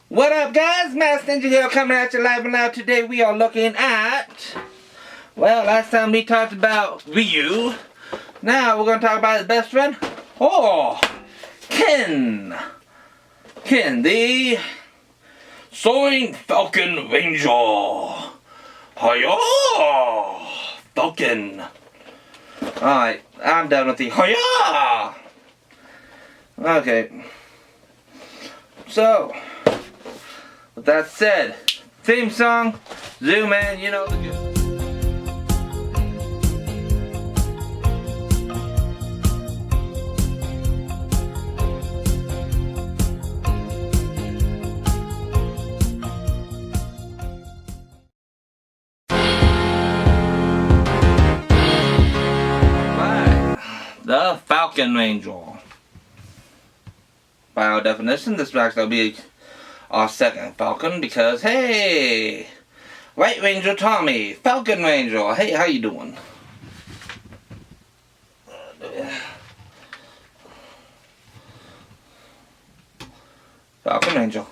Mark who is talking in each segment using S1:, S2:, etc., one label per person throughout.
S1: What up, guys? Master Ninja here, coming at you live and loud. Today we are looking at, well, last time we talked about Ryu. Now we're going to talk about his best friend. Oh, Ken. Ken, the Soaring Falcon Ranger. Hiya! Falcon. Alright, I'm done with the hiya! Okay. So, with that said, theme song, zoom in, you know the good. The Falcon Ranger. By our definition, this will actually be our second Falcon because, hey, White Ranger Tommy, Falcon Ranger, hey, how you doing? Falcon Ranger.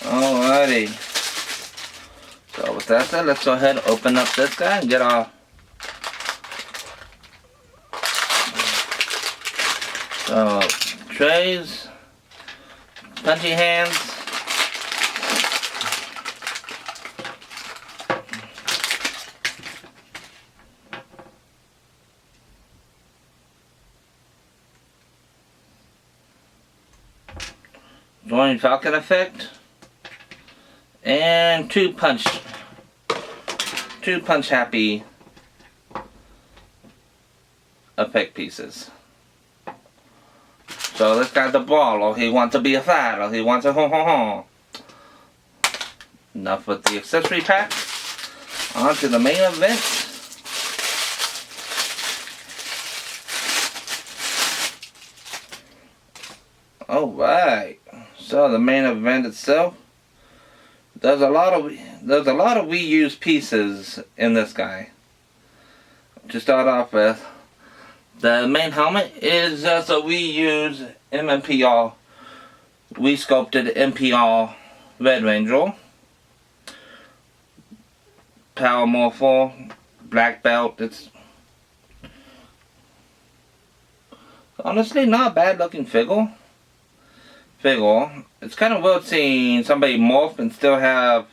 S1: Alrighty. So with that said, let's go ahead and open up this guy and get our trays, punchy hands. Soaring Falcon effect. And two punch happy effect pieces. So this guy's the brawler. He wants to be a fighter. He wants a ho. Enough with the accessory pack. On to the main event. Alright. So the main event itself. There's a lot of reused pieces in this guy. To start off with, the main helmet is just a reused MMPR, resculpted MPR Red Ranger. Power Morphed, black belt. It's honestly not a bad looking figure. It's kind of weird seeing somebody morph and still have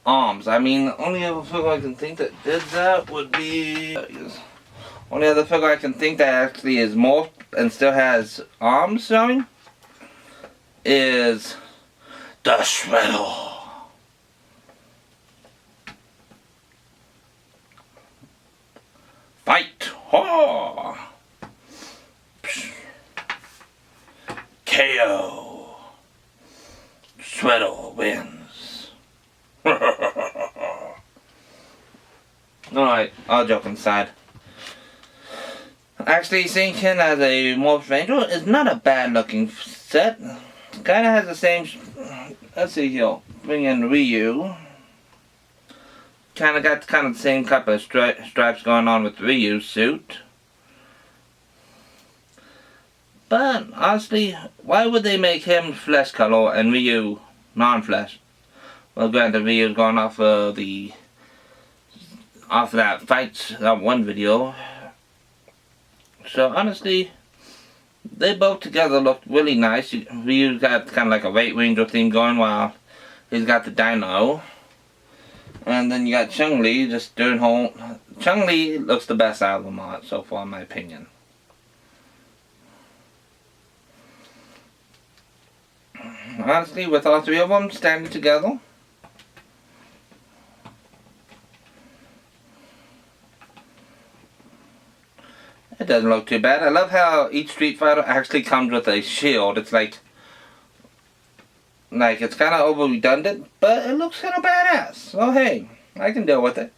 S1: arms. I mean, the only other figure I can think that did that would be... only other figure I can think that actually is morphed and still has arms showing is the Shredder. Fight! Ho! KO. Shredder wins. Alright, all joking aside. Actually, seeing Ken as a Morphed Ranger is not a bad looking set. Kinda has the same... let's see here. Bring in Ryu. Kinda got the same type of stripes going on with Ryu's suit. But honestly, why would they make him flesh color and Ryu non-flesh? Well, granted, Ryu's going off of that fights, that one video. So honestly, they both together look really nice. Ryu's got kind of like a White Ranger theme going while he's got the dino. And then you got Chun-Li just doing whole. Chun-Li looks the best out of them all so far, in my opinion. Honestly, with all three of them standing together, it doesn't look too bad. I love how each Street Fighter actually comes with a shield. It's like it's kind of over redundant, but it looks kind of badass. So hey, I can deal with it.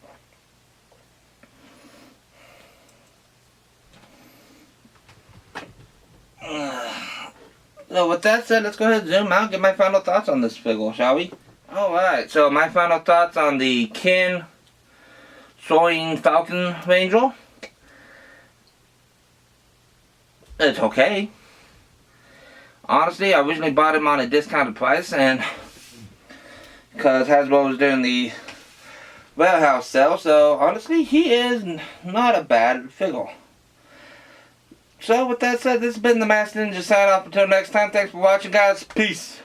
S1: So with that said, let's go ahead and zoom out, get my final thoughts on this figure, shall we? Alright, so my final thoughts on the Ken Soaring Falcon Angel. It's okay. Honestly, I originally bought him on a discounted price, and because Hasbro was doing the warehouse sale, so honestly, he is not a bad figure. So with that said, this has been the Masked Ninja sign off. Until next time, thanks for watching, guys. Peace.